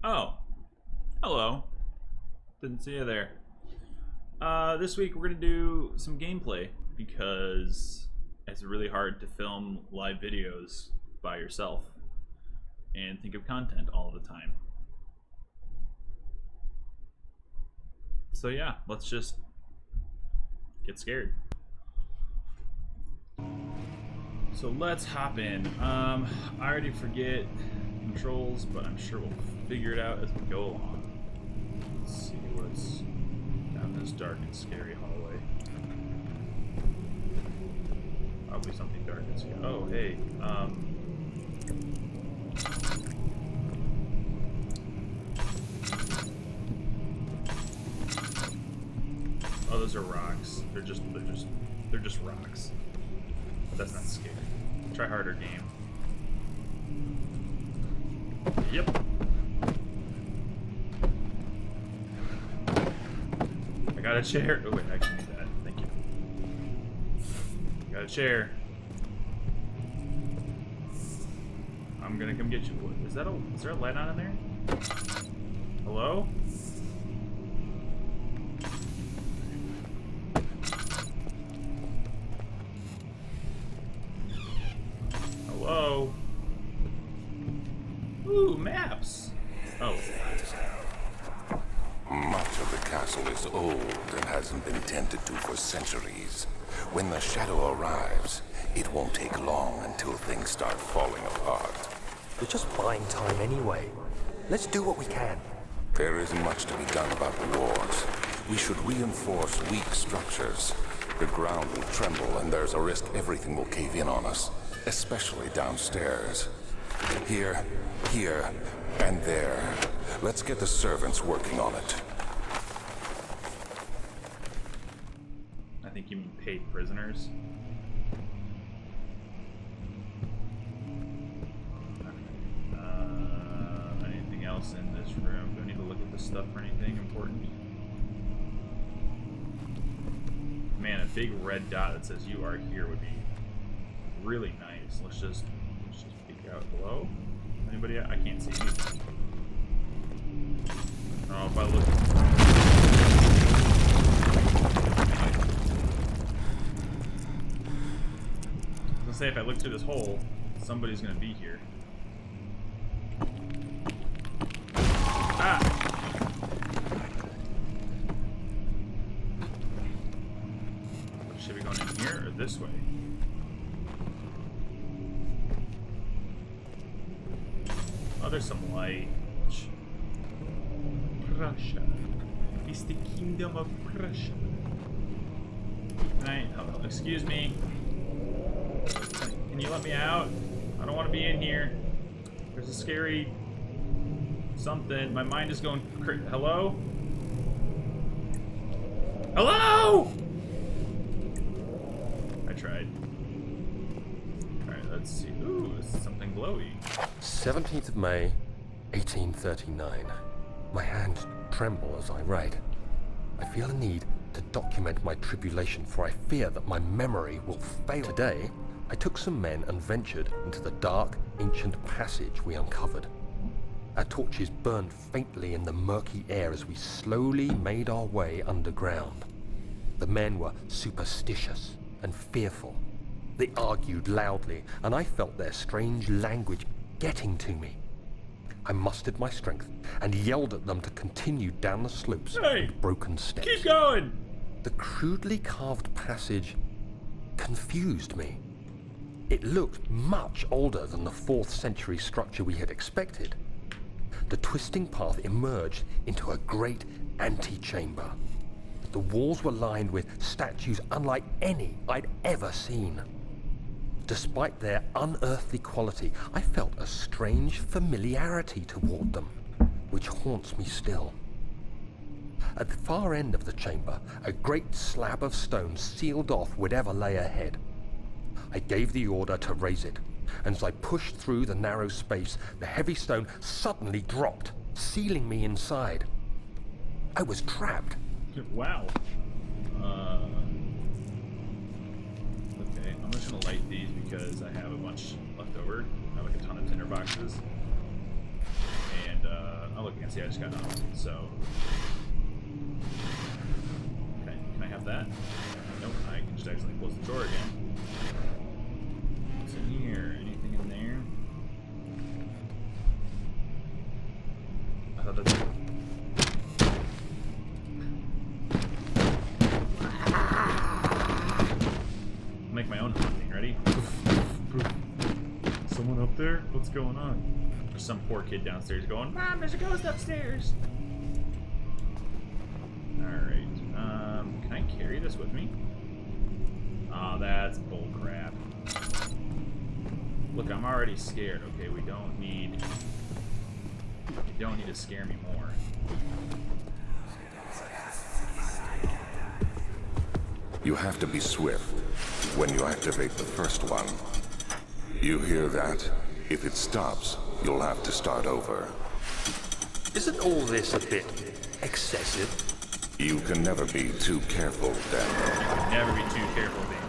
Oh, hello. Didn't see you there. This week we're gonna do some gameplay because it's really hard to film live videos by yourself and think of content all the time. So yeah, let's just get scared. So let's hop in. I already forget controls, but I'm sure we'll figure it out as we go along. Let's see what's down this dark and scary hallway. Probably something dark and scary. Oh, hey. Oh, those are rocks. They're just rocks. But that's not scary. Try harder game. Yep. I got a chair. Oh wait, I can do that. Thank you. Got a chair. I'm gonna come get you. What is that? Is there a light on in there? Hello? Hello? Ooh, maps. Oh. Much of the castle is old and hasn't been tended to for centuries. When the shadow arrives, it won't take long until things start falling apart. We're just buying time anyway. Let's do what we can. There isn't much to be done about the walls. We should reinforce weak structures. The ground will tremble and there's a risk everything will cave in on us, especially downstairs. Here, and there. Let's get the servants working on it. I think you mean paid prisoners. Anything else in this room? Do I need to look at this stuff for anything important? Man, a big red dot that says "You are here" would be really nice. Let's just peek out. Hello? Anybody? I can't see anything. Oh, if I look. I was gonna say, if I look through this hole, somebody's gonna be here. Ah! Should we go in here or this way? Oh, there's some light. Prussia. It's the kingdom of Prussia. Oh, excuse me. Can you let me out? I don't want to be in here. There's a scary something. My mind is going. Hello? Hello? I tried. Alright, let's see. Ooh, this is something glowy. 17th of May, 1839. My hands tremble as I write. I feel a need to document my tribulation, for I fear that my memory will fail. Today, I took some men and ventured into the dark, ancient passage we uncovered. Our torches burned faintly in the murky air as we slowly made our way underground. The men were superstitious and fearful. They argued loudly, and I felt their strange language getting to me. I mustered my strength and yelled at them to continue down the slopes with broken steps. Keep going! The crudely carved passage confused me. It looked much older than the 4th century structure we had expected. The twisting path emerged into a great antechamber. The walls were lined with statues unlike any I'd ever seen. Despite their unearthly quality, I felt a strange familiarity toward them, which haunts me still. At the far end of the chamber, a great slab of stone sealed off whatever lay ahead. I gave the order to raise it, and as I pushed through the narrow space, the heavy stone suddenly dropped, sealing me inside. I was trapped. Wow. Okay, I'm just gonna light these because I have a bunch left over. I have like a ton of tinder boxes. And Oh, look, you can see I just got off. So, okay, can I have that? Nope, I can just accidentally close the door again. What's in here? Anything in there? I thought that's... I'll make my own haunting. Ready? Someone up there? What's going on? There's some poor kid downstairs going, Mom, there's a ghost upstairs! Alright, can I carry this with me? Aw, that's bullcrap. Look, I'm already scared. Okay, we don't need to scare me more. You have to be swift when you activate the first one. You hear that? If it stops, you'll have to start over. Isn't all this a bit excessive? You can never be too careful, Daniel. Never be too careful, Daniel.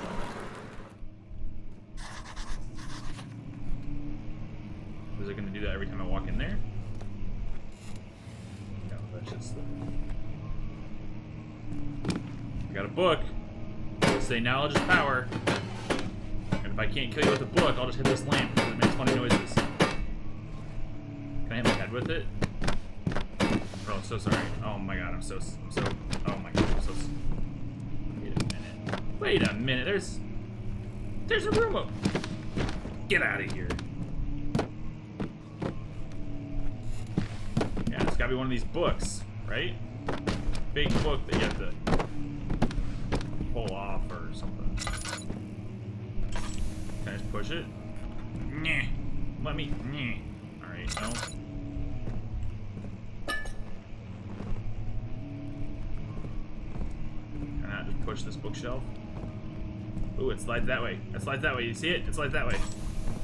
Is it going to do that every time I walk in there? No, that's just the... I got a book. Say knowledge is power. And if I can't kill you with a book, I'll just hit this lamp because it makes funny noises. Can I hit my head with it? Oh, so sorry. Oh my god, I'm so, oh my god, I'm so, wait a minute, there's a room up. Get out of here. Yeah, it's gotta be one of these books, right? Big book that you have to pull off or something. Can I just push it? Nyeh. Let me, nyeh. Alright, no. Push this bookshelf. Ooh, it slides that way. It slides that way. You see it? It slides that way.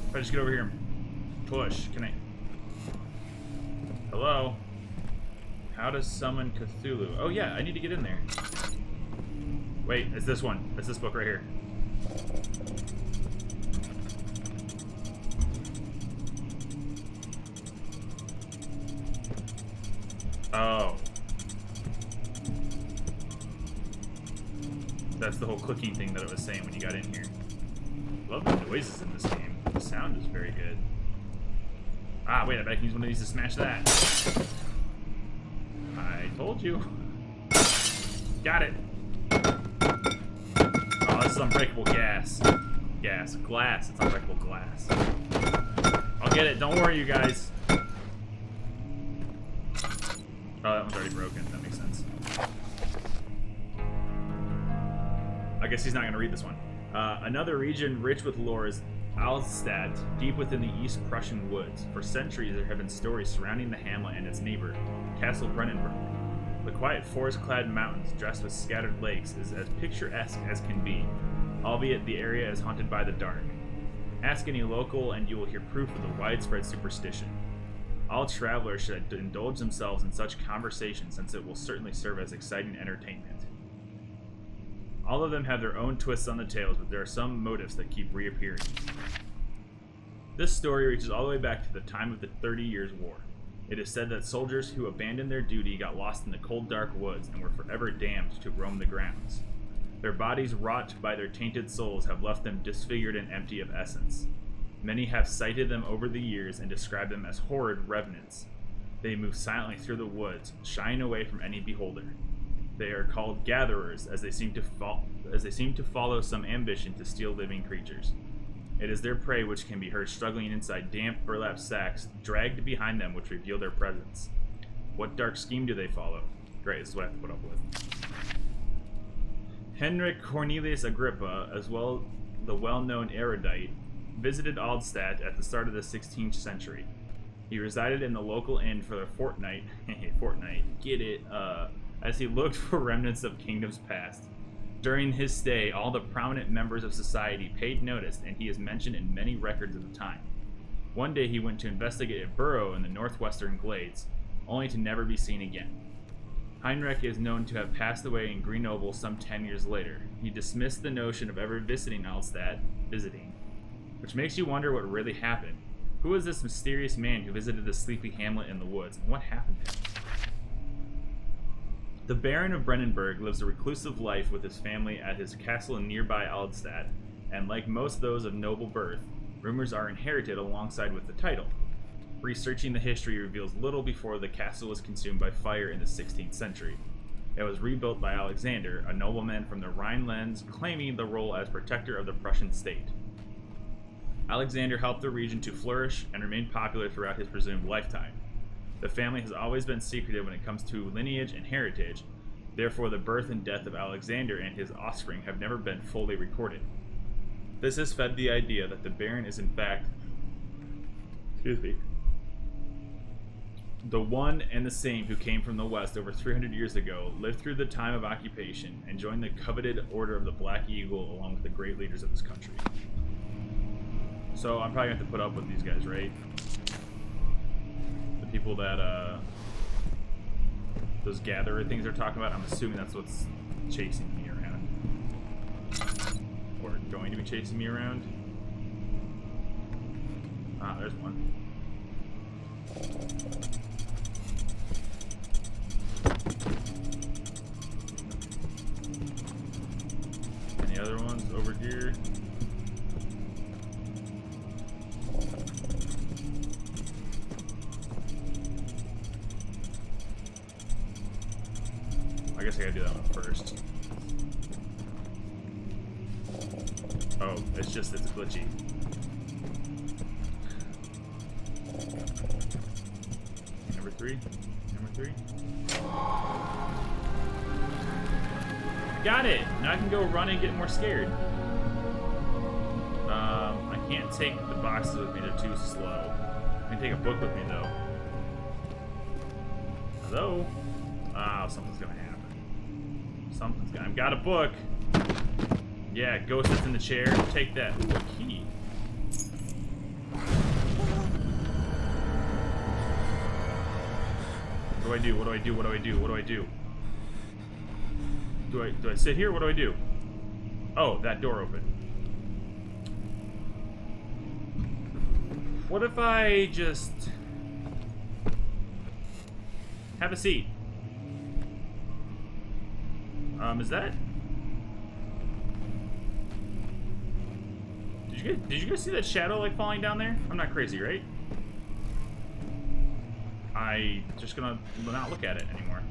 If I just get over here and push, can I? Hello? How to summon Cthulhu? Oh yeah, I need to get in there. Wait, it's this one. It's this book right here. Oh. That's the whole clicking thing that it was saying when you got in here. Love the noises in this game. The sound is very good. Ah, wait, I bet I can use one of these to smash that. I told you. Got it. Oh, this is unbreakable glass. Glass. It's unbreakable glass. I'll get it. Don't worry, you guys. Oh, that one's already broken. That makes sense. I guess he's not going to read this one. Another region rich with lore is Alstadt, deep within the East Prussian woods. For centuries, there have been stories surrounding the hamlet and its neighbor, Castle Brennenburg. The quiet forest-clad mountains, dressed with scattered lakes, is as picturesque as can be, albeit the area is haunted by the dark. Ask any local, and you will hear proof of the widespread superstition. All travelers should indulge themselves in such conversation, since it will certainly serve as exciting entertainment. All of them have their own twists on the tales, but there are some motifs that keep reappearing. This story reaches all the way back to the time of the 30 Years' War. It is said that soldiers who abandoned their duty got lost in the cold, dark woods and were forever damned to roam the grounds. Their bodies, wrought by their tainted souls, have left them disfigured and empty of essence. Many have sighted them over the years and described them as horrid revenants. They move silently through the woods, shying away from any beholder. They are called gatherers, as they seem to follow some ambition to steal living creatures. It is their prey which can be heard struggling inside damp burlap sacks, dragged behind them, which reveal their presence. What dark scheme do they follow? Great, this is what I have to put up with. Henrik Cornelius Agrippa, as well the well-known erudite, visited Alstadt at the start of the 16th century. He resided in the local inn for a fortnight, get it, as he looked for remnants of kingdoms past. During his stay, all the prominent members of society paid notice, and he is mentioned in many records of the time. One day he went to investigate a burrow in the northwestern glades, only to never be seen again. Heinrich is known to have passed away in Grenoble some 10 years later. He dismissed the notion of ever visiting Alstadt, which makes you wonder what really happened. Who is this mysterious man who visited the sleepy hamlet in the woods, and what happened to him? The Baron of Brennenburg lives a reclusive life with his family at his castle in nearby Aldstadt, and like most those of noble birth, rumors are inherited alongside with the title. Researching the history reveals little before the castle was consumed by fire in the 16th century. It was rebuilt by Alexander, a nobleman from the Rhinelands, claiming the role as protector of the Prussian state. Alexander helped the region to flourish and remained popular throughout his presumed lifetime. The family has always been secretive when it comes to lineage and heritage, therefore the birth and death of Alexander and his offspring have never been fully recorded. This has fed the idea that the Baron is in fact, the one and the same who came from the west over 300 years ago, lived through the time of occupation, and joined the coveted Order of the Black Eagle along with the great leaders of this country. So I'm probably going to have to put up with these guys, right? The people that, those gatherer things they're talking about, I'm assuming that's what's chasing me around. Or going to be chasing me around. Ah, there's one. Any other ones over here? I guess I gotta do that one first. Oh, it's glitchy. Number three. Got it! Now I can go run and get more scared. I can't take the boxes with me, they're too slow. I can take a book with me though. Hello? Ah, something's gonna happen. I've got a book. Yeah, ghost that's in the chair. Take that. Ooh, a key. What do I do? Do I sit here? What do I do? Oh, that door opened. What if I just have a seat? Is that? Did you guys see that shadow like falling down there? I'm not crazy, right? I just gonna not look at it anymore.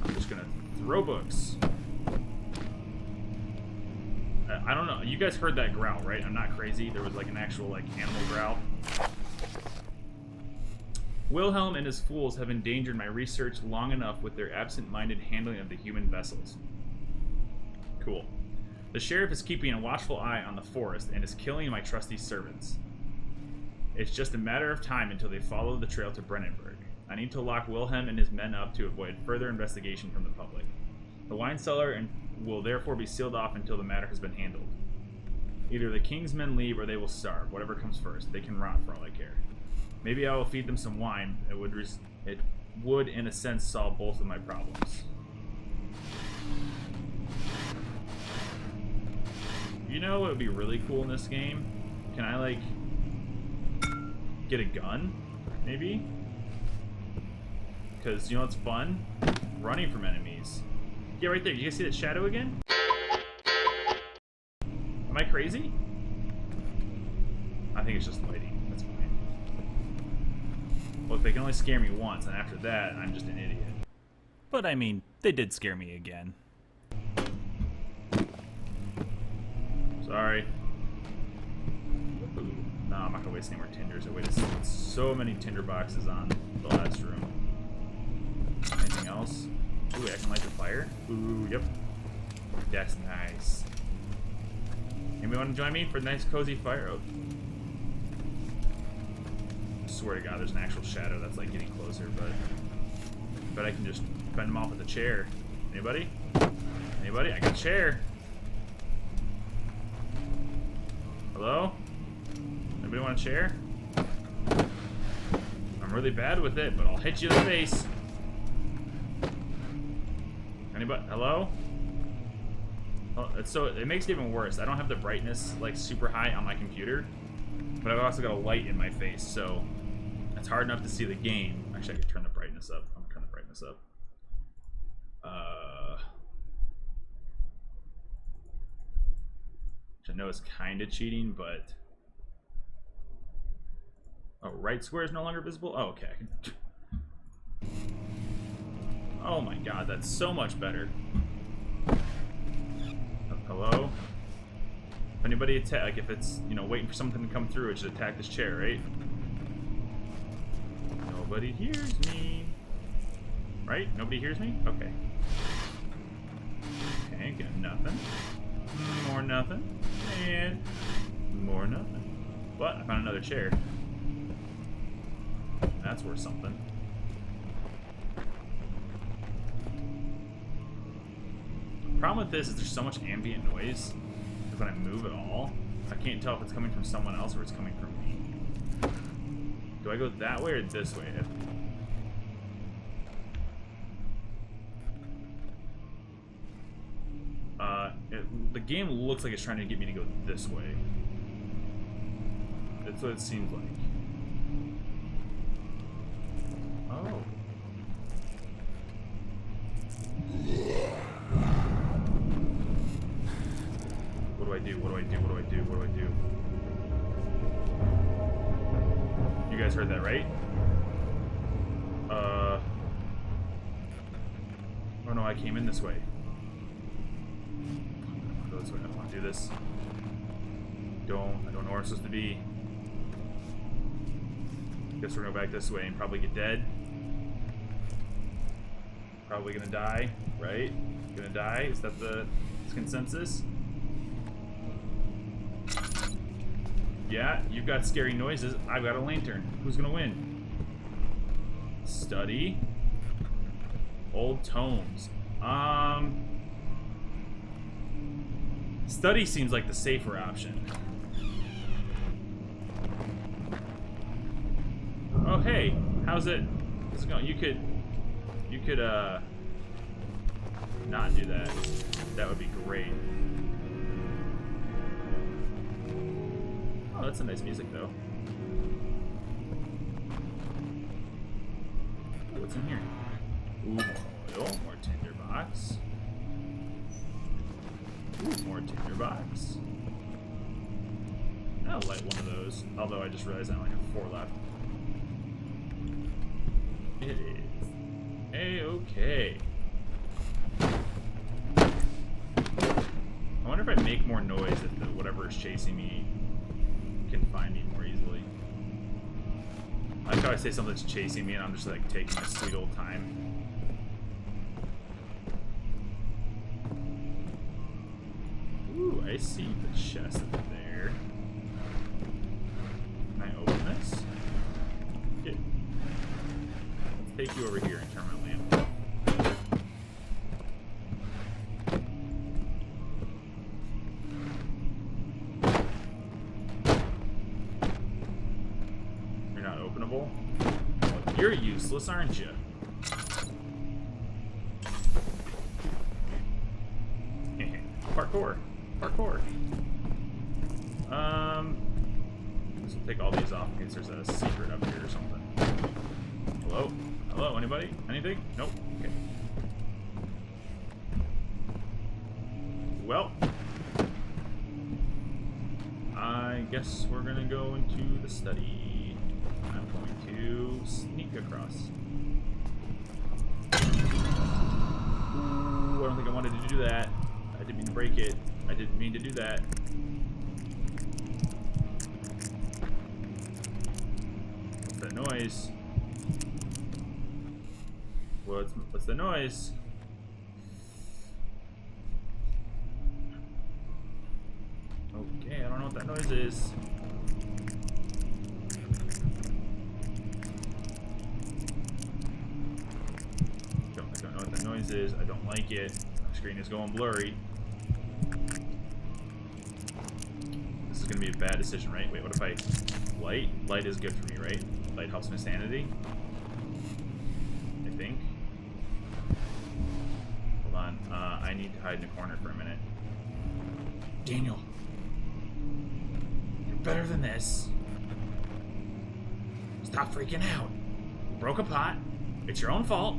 I'm just gonna throw books. I don't know. You guys heard that growl, right? I'm not crazy. There was like an actual like animal growl. Wilhelm and his fools have endangered my research long enough with their absent-minded handling of the human vessels. Cool. The sheriff is keeping a watchful eye on the forest and is killing my trusty servants. It's just a matter of time until they follow the trail to Brennenburg. I need to lock Wilhelm and his men up to avoid further investigation from the public. The wine cellar will therefore be sealed off until the matter has been handled. Either the king's men leave or they will starve. Whatever comes first. They can rot for all I care. Maybe I will feed them some wine. It would, in a sense, solve both of my problems. You know what would be really cool in this game? Can I, like, get a gun? Maybe? Because, you know what's fun? Running from enemies. Yeah, right there. You guys see that shadow again? Am I crazy? I think it's just lighting. That's fine. Look, they can only scare me once, and after that, I'm just an idiot. But, I mean, they did scare me again. Sorry. Ooh. No, I'm not gonna waste any more tinders. I wasted so many tinder boxes on the last room. Anything else? Ooh, I can light the fire? Ooh, yep. That's nice. Anybody want to join me for a nice cozy fire? Oh. I swear to God, there's an actual shadow that's like getting closer, but I can just fend them off with a chair. Anybody? Anybody? I got a chair. Hello? Anybody want a chair? I'm really bad with it, but I'll hit you in the face. Anybody? Hello? Oh, so it makes it even worse. I don't have the brightness like super high on my computer, but I've also got a light in my face, so it's hard enough to see the game. Actually, I could turn the brightness up. I'm gonna turn the brightness up. Which I know is kind of cheating, but oh, right square is no longer visible. Oh, okay. Oh my god, that's so much better. Hello? If anybody attack, like if it's, you know, waiting for something to come through, it should attack this chair, right? Nobody hears me. Right? Nobody hears me? Okay. Okay, get nothing. More nothing. And more nothing. But I found another chair. That's worth something. The problem with this is there's so much ambient noise that when I move at all, I can't tell if it's coming from someone else or it's coming from me. Do I go that way or this way? The game looks like it's trying to get me to go this way. That's what it seems like. Oh. What do I do? What do I do? What do I do? What do I do? You guys heard that, right? Oh no, I came in this way. Go this way. I don't want to do this. I don't know where I'm supposed to be. Guess we're gonna go back this way and probably get dead. Probably gonna die, right? Gonna die? Is that the consensus? Yeah, you've got scary noises. I've got a lantern. Who's gonna win? Study. Old tomes. Study seems like the safer option. Oh hey, how's it going? You could not do that. That would be great. Oh, that's some nice music though. Oh, what's in here? Ooh, more oil, more tinderbox. Ooh, more tinderbox. I'll light one of those. Although I just realized I only have 4 left. It is A-okay. I wonder if I make more noise if the whatever is chasing me can find me more easily. I like how I say something's chasing me and I'm just like taking my sweet old time. Ooh, I see the chest there. Can I open this? Yeah. Let's take you over here and turn my lamp off. You're not openable? Well, you're useless, aren't you? Parkour. Parkour. Let's take all these off in case there's a secret up here or something. Hello? Hello? Anybody? Anything? Nope. Okay. Well, I guess we're gonna go into the study. I'm going to sneak across. Ooh, I don't think I wanted to do that. I didn't mean to break it. I didn't mean to do that. What's that noise? What's the noise? Okay, I don't know what that noise is. I don't know what that noise is. I don't like it. My screen is going blurry. This is gonna be a bad decision, right? Wait, what if I light? Light is good for me, right? Light helps my sanity. I think. Hold on. I need to hide in a corner for a minute. Daniel, you're better than this. Stop freaking out. You broke a pot. It's your own fault.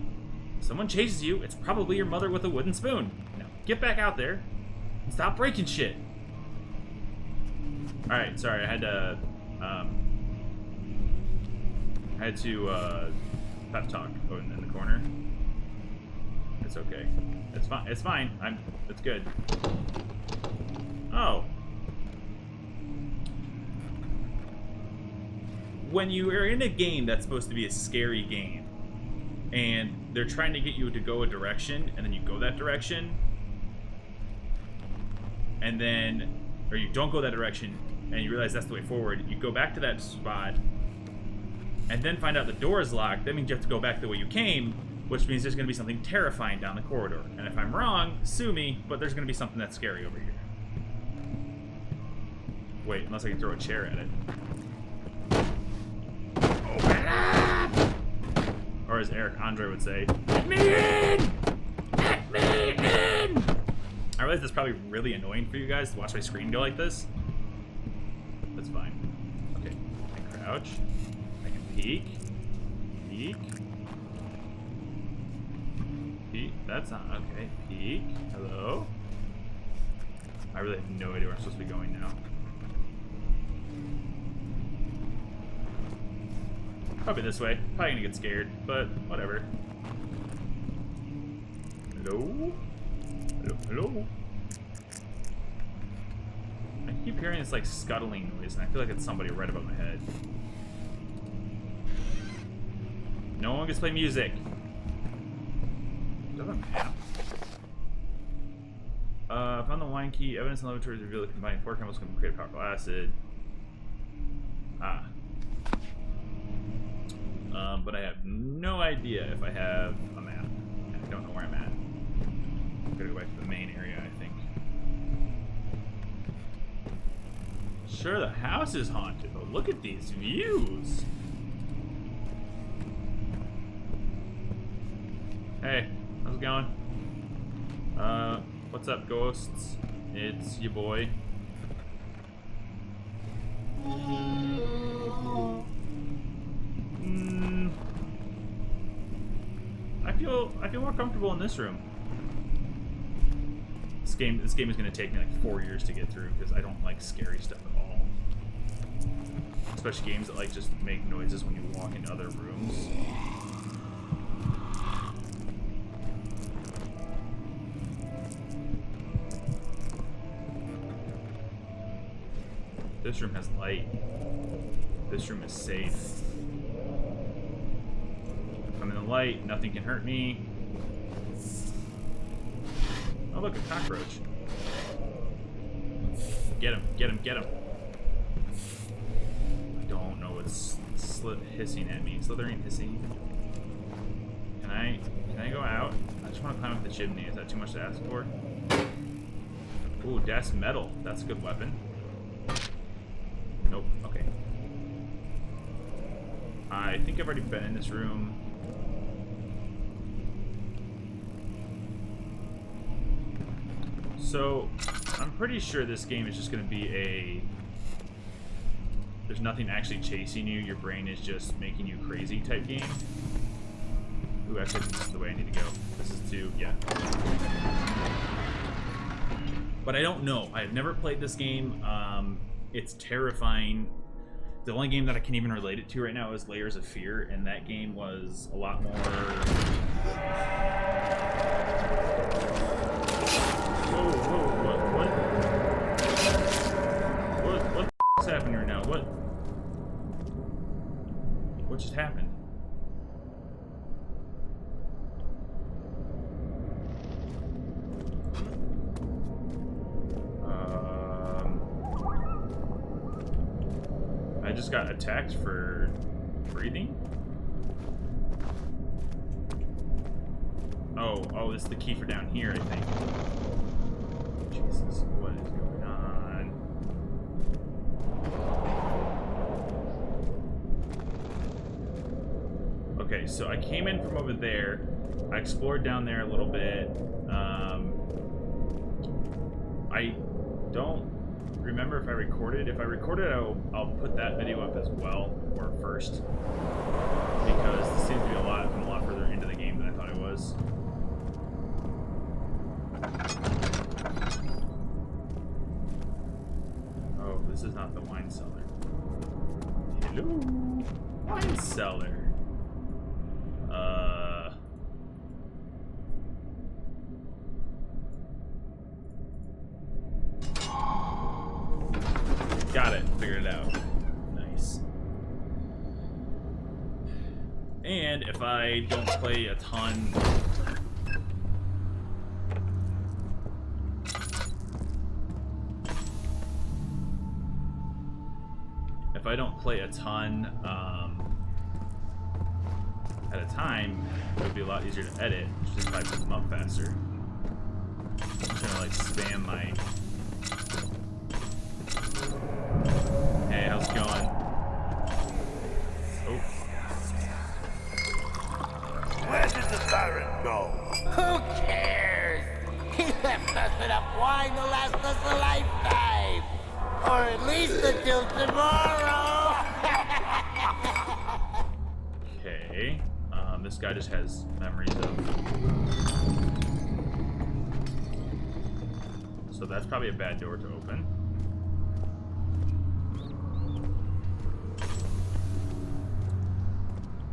If someone chases you, it's probably your mother with a wooden spoon. Now, get back out there and stop breaking shit. Alright, sorry, I had to pep talk in the corner. It's okay. It's fine. It's fine. It's good. Oh. When you are in a game that's supposed to be a scary game, and they're trying to get you to go a direction, and then you go that direction, and then, or you don't go that direction, and you realize that's the way forward, you go back to that spot, and then find out the door is locked, that means you have to go back the way you came, which means there's going to be something terrifying down the corridor. And if I'm wrong, sue me, but there's going to be something that's scary over here. Wait, unless I can throw a chair at it. Open up! Or as Eric Andre would say, let me in! Let me in! I realize that's probably really annoying for you guys to watch my screen go like this. That's fine. Okay, I can crouch. I can peek. Peek. Peek. That's not okay. Peek. Hello? I really have no idea where I'm supposed to be going now. Probably this way. Probably gonna get scared, but whatever. Hello? Hello? Hello? I keep hearing this like scuttling noise, and I feel like it's somebody right above my head. No one gets to play music. Is that a map? Found the wine key. Evidence in laboratories revealed that combining 4 chemicals can create a powerful acid. Ah. But I have no idea if I have a map. And I don't know where I'm at. I'm gonna go back to the main area, I think. Sure, the house is haunted, but look at these views. Hey, how's it going? What's up, ghosts? It's your boy. I feel more comfortable in this room. This game is gonna take me like 4 years to get through because I don't like scary stuff at all. Especially games that like just make noises when you walk into other rooms. This room has light. This room is safe. I'm in the light, nothing can hurt me. Oh look, a cockroach. Get him, get him, get him. I don't know what's hissing at me. Slithering, hissing. Can I go out? I just want to climb up the chimney. Is that too much to ask for? Ooh, that's metal. That's a good weapon. Nope, okay. I think I've already been in this room. So, I'm pretty sure this game is just going to be a... There's nothing actually chasing you, your brain is just making you crazy type game. Ooh, actually, this is the way I need to go. This is to... yeah. But I don't know. I've never played this game. It's terrifying. The only game that I can even relate it to right now is Layers of Fear, and that game was a lot more... What the f*** is happening right now? What just happened? I just got attacked for breathing? Oh, this is the key for down here, I think. Jesus, what is going on? Okay, so I came in from over there. I explored down there a little bit. I don't remember if I recorded. If I recorded, I'll put that video up as well, door first. Because this seems to be a lot further into the game than I thought it was. Oh, this is not the wine cellar. Hello? Wine cellar. Got it. Figured it out. Nice. And if I don't play a ton... If I don't play a ton at a time, it would be a lot easier to edit, just if I put them up faster. I'm just gonna like spam my... Hey, how's it going? Oh. Where did the Baron go? Who cares? He left us enough wine to last us a lifetime. Or at least until tomorrow. Okay. This guy just has memories of... So that's probably a bad door to open.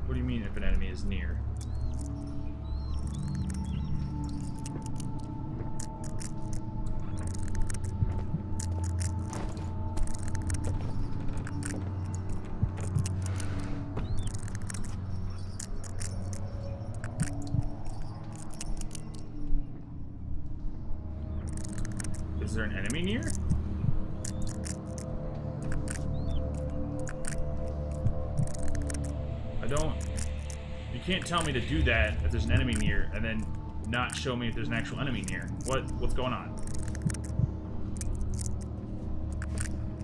What do you mean if an enemy is near? Is there an enemy near? I don't... You can't tell me to do that if there's an enemy near and then not show me if there's an actual enemy near. What's going on?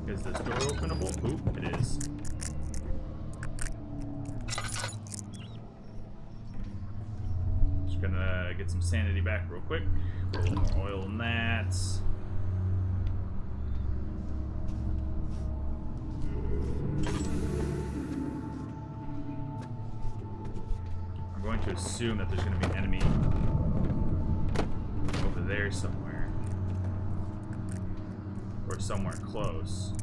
Is this door openable? Oop, it is. Just gonna get some sanity back real quick. Put a little more oil in that. I'm going to assume that there's going to be an enemy over there somewhere. Or somewhere close.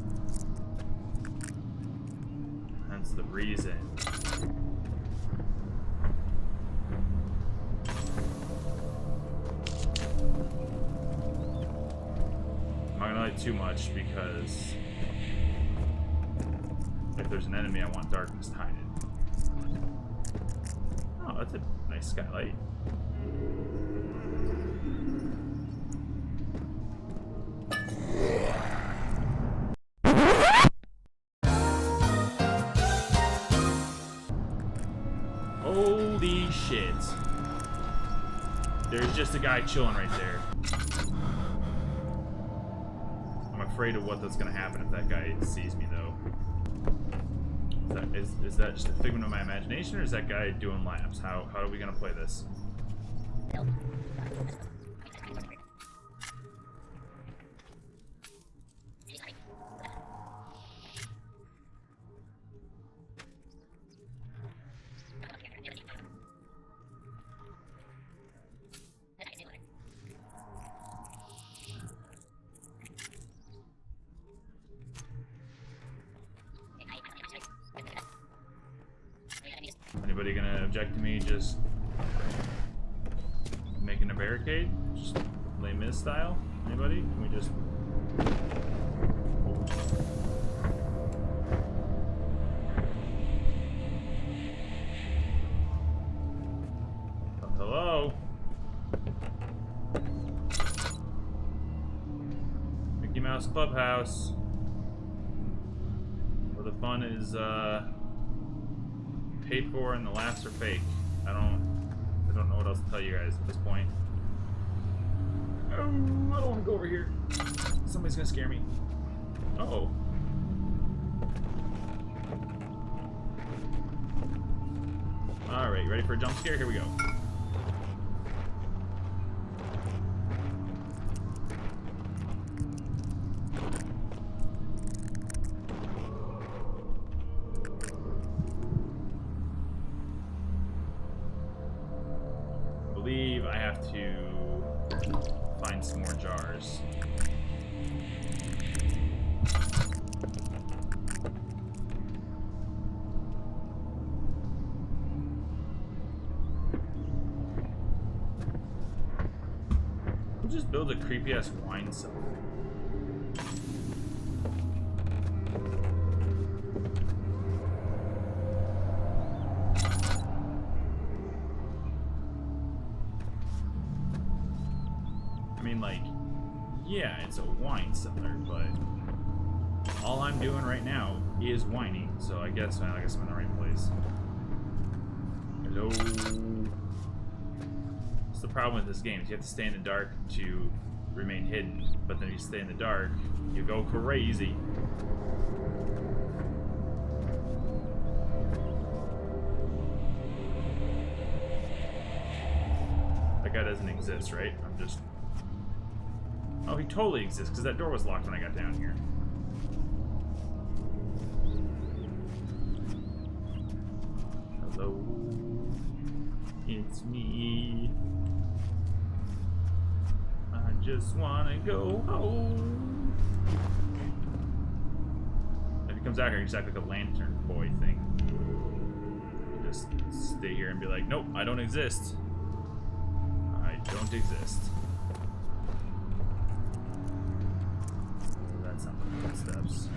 That's the reason. I'm not going to light too much because if there's an enemy, I want darkness to hide it. Oh, that's a nice skylight. Holy shit. There's just a guy chilling right there. I'm afraid of what's gonna happen if that guy sees me, though. Is that just a figment of my imagination, or is that guy doing laps? How are we gonna play this? Anybody gonna object to me just making a barricade? Just Les Mis style? Anybody? Can we just... Hello? Mickey Mouse Clubhouse. Where the fun is, paid for and the laughs are fake. I don't know what else to tell you guys at this point. Oh, I don't want to go over here. Somebody's gonna scare me. Uh-oh. Alright, ready for a jump scare? Here we go. have to find some more jars. We'll just build a creepy ass wine cellar. I mean, like, yeah, it's a wine cellar, but all I'm doing right now is whining, so I guess I'm in the right place. Hello. That's the problem with this game, is you have to stay in the dark to remain hidden, but then if you stay in the dark, you go crazy. That guy doesn't exist, right? I'm just... Oh, he totally exists, because that door was locked when I got down here. Hello. It's me. I just wanna go home. If he comes out here, he's like a lantern boy thing. Just stay here and be like, nope, I don't exist. I don't exist. That's not the footsteps.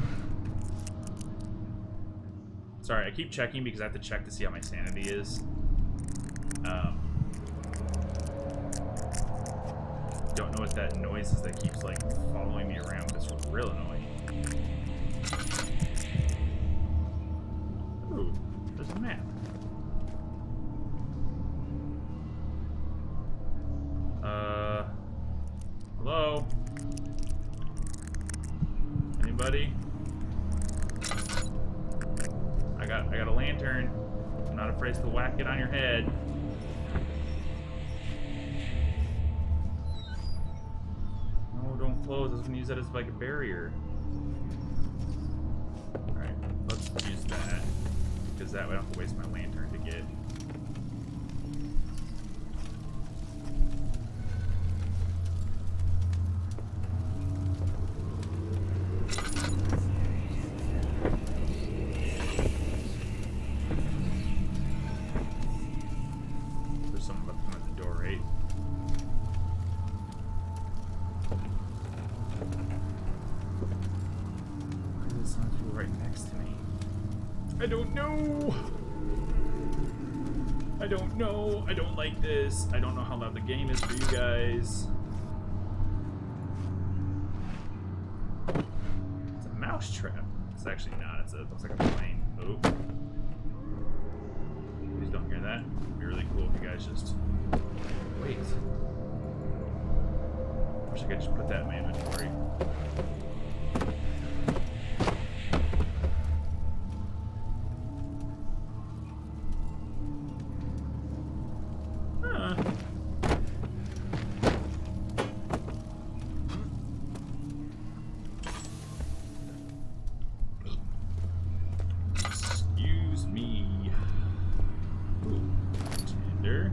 Sorry, I keep checking because I have to check to see how my sanity is. Don't know what that noise is that keeps like following me around, but it's real annoying. Ooh, there's a map. Hello? Anybody? I got a lantern. I'm not afraid to whack it on your head. No, don't close. I was gonna use that as like a barrier. Alright, let's use that. Because that way I don't have to waste my lantern to get. I don't know. I don't know. I don't like this. I don't know how loud the game is for you guys. It's a mouse trap. It's actually not. It looks like a plane. Oh. Please don't hear that. It'd be really cool if you guys just wait. Wish I could just put that in my inventory. Excuse me. Ooh, tender.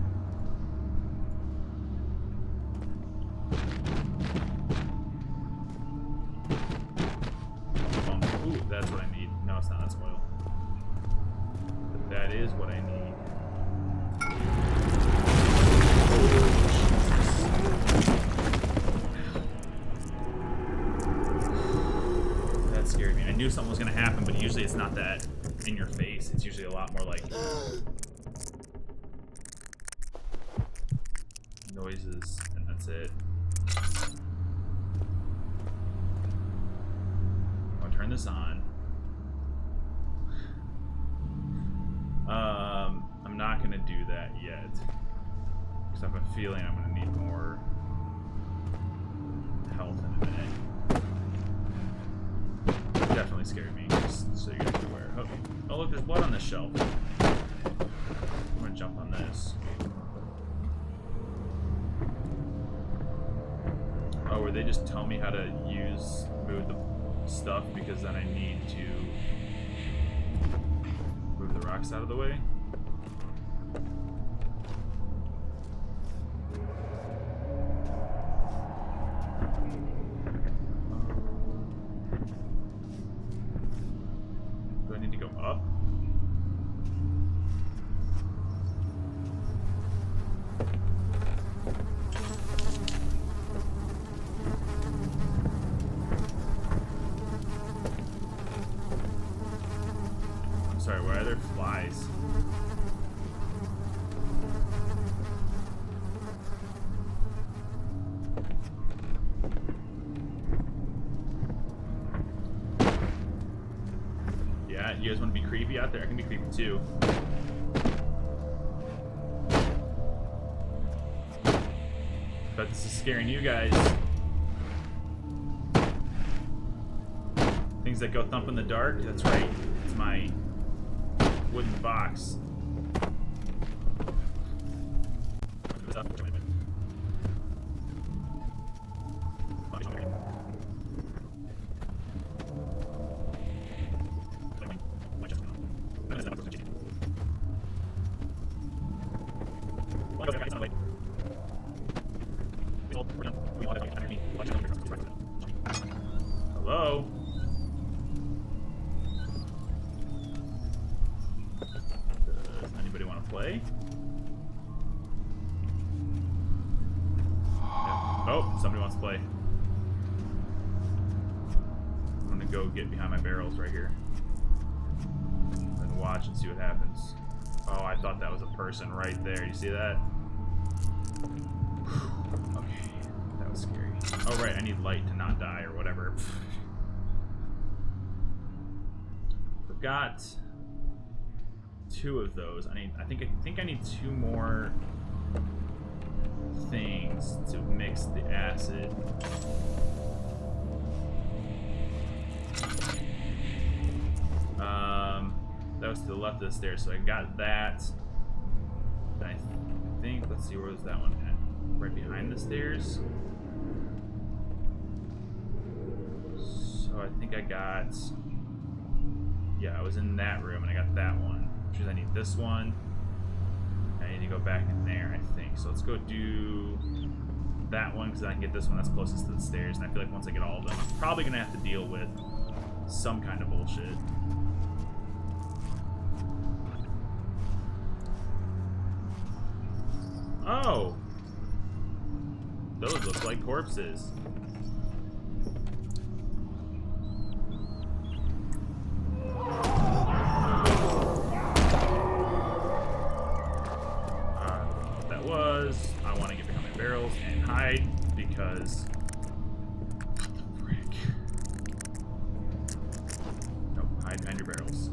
Ooh, that's what I need. No, it's not. That's oil. But that is what I need. That scared me. I knew something was going to happen, but usually it's not that in your face. It's usually a lot more like noises, and that's it. I'll turn this on. I'm not going to do that yet, because I have a feeling I'm going to need more health in a minute. Definitely scared me, just so you guys are aware. Oh, look, there's blood on this shelf. I'm gonna jump on this. Oh, or they just tell me how to move the stuff because then I need to move the rocks out of the way. sorry, why are there flies? Yeah, you guys want to be creepy out there? I can be creepy too. But this is scaring you guys. Things that go thump in the dark? That's right. It's my wooden box. Hello? Does anybody want to play? Yeah. Oh, somebody wants to play. I'm gonna go get behind my barrels right here. And watch and see what happens. Oh, I thought that was a person right there. You see that? Okay, that was scary. Oh right, I need light to not die or whatever. Got 2 of those. I think I need 2 more things to mix the acid. That was to the left of the stairs, so I got that. And I think, let's see, where was that one at? Right behind the stairs. So I think I got, yeah, I was in that room and I got that one, which means I need this one. I need to go back in there, I think. So let's go do that one because I can get this one that's closest to the stairs. And I feel like once I get all of them, I'm probably gonna have to deal with some kind of bullshit. Oh, those look like corpses. I want to get behind my barrels and hide because frick. Nope, hide behind your barrels.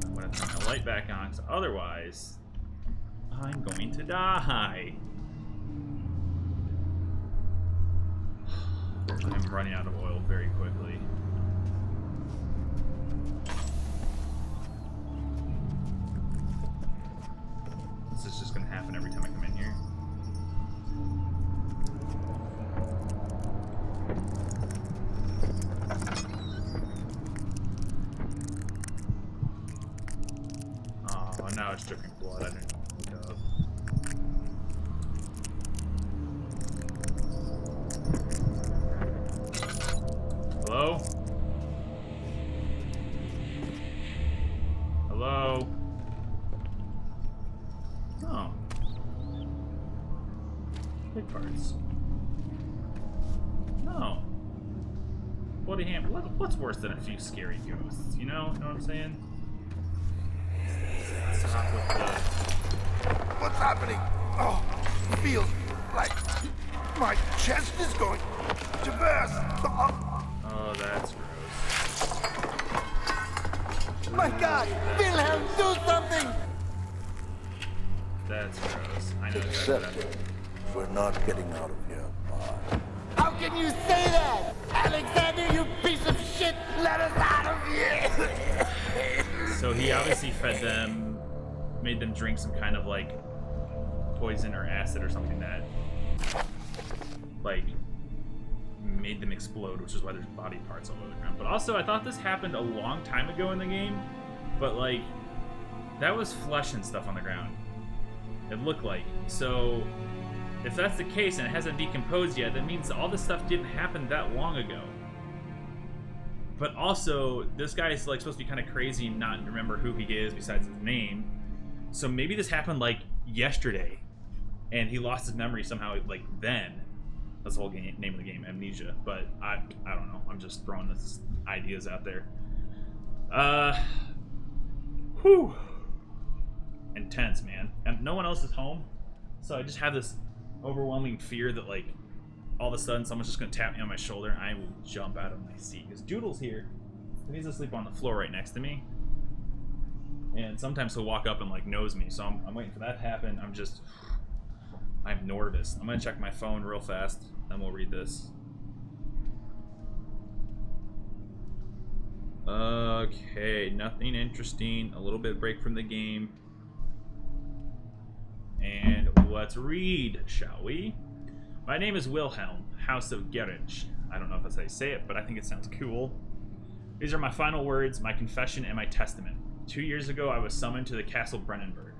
I'm gonna turn the light back on because otherwise I'm going to die. I'm running out of oil very quickly. This is just gonna happen every time I come in here. Oh, now it's dripping blood. I didn't look up. Hello? Hello? Oh. Big parts. No. Bloody hand. What's worse than a few scary ghosts? You know what I'm saying? Stop with the... What's happening? Oh, it feels like my chest is going to burst. Oh, that's gross. My God! Wilhelm, do something! That's gross. I know exactly Accept what it. We're not getting out of here. How can you say that? Alexander, you piece of shit! Let us out of here! So he obviously fed them, made them drink some kind of like poison or acid or something that like made them explode, which is why there's body parts all over the ground. But also I thought this happened a long time ago in the game, but like that was flesh and stuff on the ground. It looked like. So if that's the case and it hasn't decomposed yet, that means all this stuff didn't happen that long ago. But also, this guy is like supposed to be kind of crazy and not remember who he is besides his name. So maybe this happened like yesterday, and he lost his memory somehow like then. That's the whole game, name of the game, Amnesia. But I don't know. I'm just throwing these ideas out there. Whew. Intense, man. And no one else is home, so I just have this overwhelming fear that, like, all of a sudden someone's just gonna tap me on my shoulder and I will jump out of my seat. Because Doodle's here, and he's asleep on the floor right next to me. And sometimes he'll walk up and, like, nose me, so I'm waiting for that to happen. I'm nervous. I'm gonna check my phone real fast, then we'll read this. Okay, nothing interesting. A little bit break from the game. And let's read, shall we? My name is Wilhelm, House of Gerich. I don't know if that's how you say it, but I think it sounds cool. These are my final words, my confession, and my testament. 2 years ago, I was summoned to the Castle Brennenburg.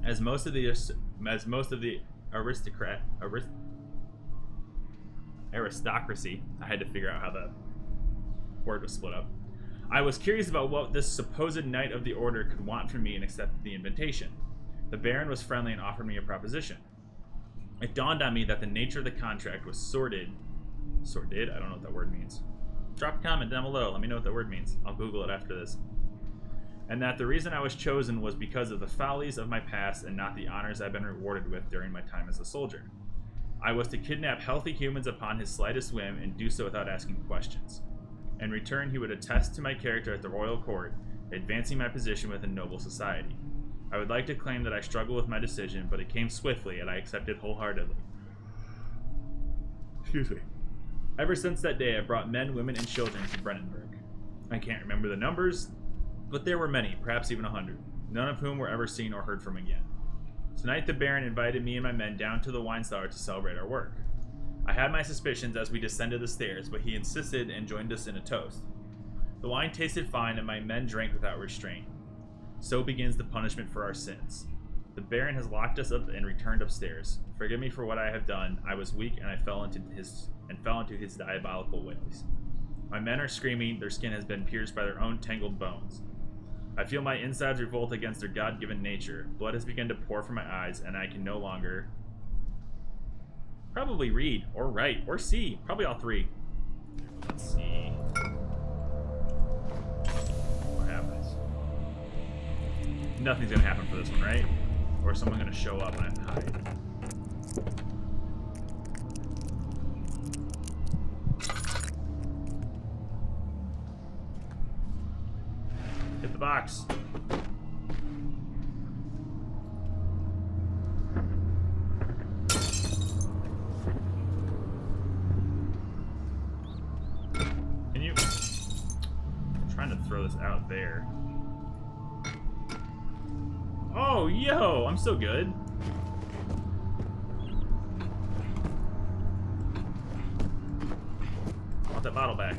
As most of the aristocracy, I had to figure out how the word was split up. I was curious about what this supposed knight of the order could want from me and accepted the invitation. The Baron was friendly and offered me a proposition. It dawned on me that the nature of the contract was sordid. Sordid? I don't know what that word means. Drop a comment down below. Let me know what that word means. I'll Google it after this. And that the reason I was chosen was because of the follies of my past and not the honors I've been rewarded with during my time as a soldier. I was to kidnap healthy humans upon his slightest whim and do so without asking questions. In return, he would attest to my character at the royal court, advancing my position within noble society. I would like to claim that I struggled with my decision, but it came swiftly and I accepted wholeheartedly. Excuse me. Ever since that day, I brought men, women, and children to Brennenburg. I can't remember the numbers, but there were many, perhaps even 100, none of whom were ever seen or heard from again. Tonight, the Baron invited me and my men down to the wine cellar to celebrate our work. I had my suspicions as we descended the stairs, but he insisted and joined us in a toast. The wine tasted fine and my men drank without restraint. So begins the punishment for our sins. The Baron has locked us up and returned upstairs. Forgive me for what I have done. I was weak and I fell into his diabolical ways. My men are screaming, their skin has been pierced by their own tangled bones. I feel my insides revolt against their God-given nature. Blood has begun to pour from my eyes, and I can no longer probably read, or write, or see. Probably all three. Let's see what happens. Nothing's gonna happen for this one, right? Or is someone gonna show up and I have to hide? Hit the box. Can you? I'm trying to throw this out there. Oh, yo! I'm so good. I want that bottle back.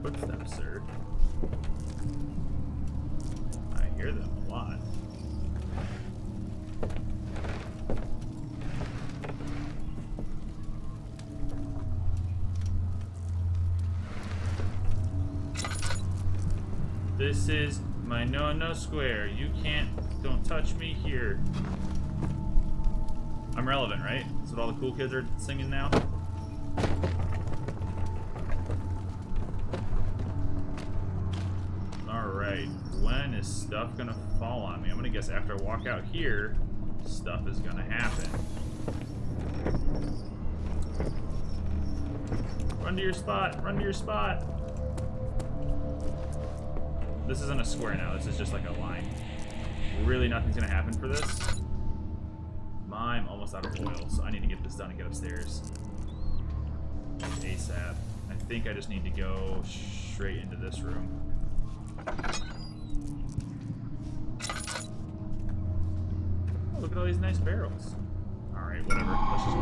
Footsteps, sir. I hear them a lot. This is my no square. You don't touch me here. I'm relevant, right? That's what all the cool kids are singing now. When is stuff gonna fall on me? I'm gonna guess after I walk out here, stuff is gonna happen. Run to your spot! Run to your spot! This isn't a square now, this is just like a line. Really nothing's gonna happen for this. I'm almost out of oil, so I need to get this done and get upstairs. ASAP. I think I just need to go straight into this room. Oh, look at all these nice barrels. Alright, whatever. Let's just go.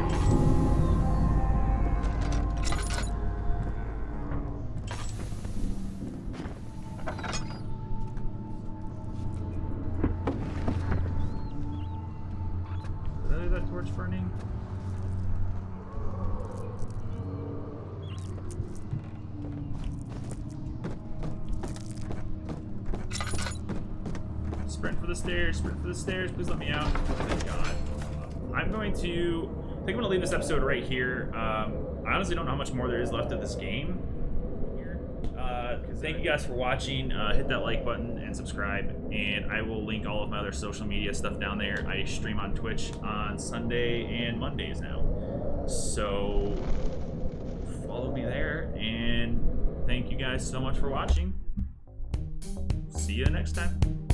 Did I leave that torch burning? Sprint for the stairs, sprint for the stairs. Please let me out. Thank God. I'm going to leave this episode right here. I honestly don't know how much more there is left of this game. Thank you guys for watching. Hit that like button and subscribe, and I will link all of my other social media stuff down there. I stream on Twitch on Sunday and Mondays now, so follow me there, and thank you guys so much for watching. See you next time.